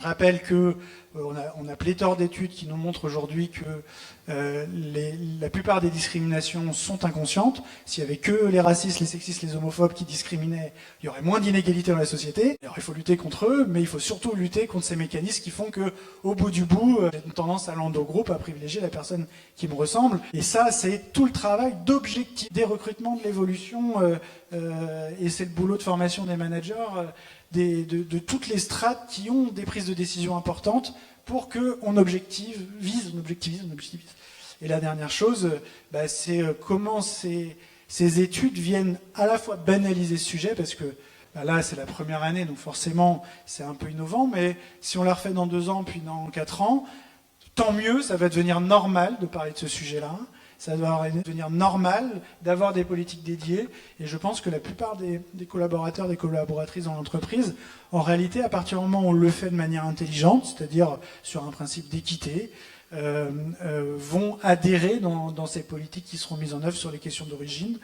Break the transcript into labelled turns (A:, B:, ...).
A: Je rappelle que on a pléthore d'études qui nous montrent aujourd'hui que la plupart des discriminations sont inconscientes. S'il y avait que les racistes, les sexistes, les homophobes qui discriminaient, il y aurait moins d'inégalités dans la société. Alors il faut lutter contre eux, mais il faut surtout lutter contre ces mécanismes qui font que, au bout du bout, j'ai une tendance à l'endogroupe, à privilégier la personne qui me ressemble. Et ça, c'est tout le travail d'objectif, des recrutements, de l'évolution, et c'est le boulot de formation des managers. De toutes les strates qui ont des prises de décision importantes pour qu'on objectivise. Et la dernière chose, c'est comment ces études viennent à la fois banaliser ce sujet, parce que là c'est la première année, donc forcément c'est un peu innovant, mais si on la refait dans 2 ans, puis dans 4 ans, tant mieux, ça va devenir normal de parler de ce sujet-là. Ça doit devenir normal d'avoir des politiques dédiées. Et je pense que la plupart des collaborateurs, des collaboratrices dans l'entreprise, en réalité, à partir du moment où on le fait de manière intelligente, c'est-à-dire sur un principe d'équité, vont adhérer dans ces politiques qui seront mises en œuvre sur les questions d'origine.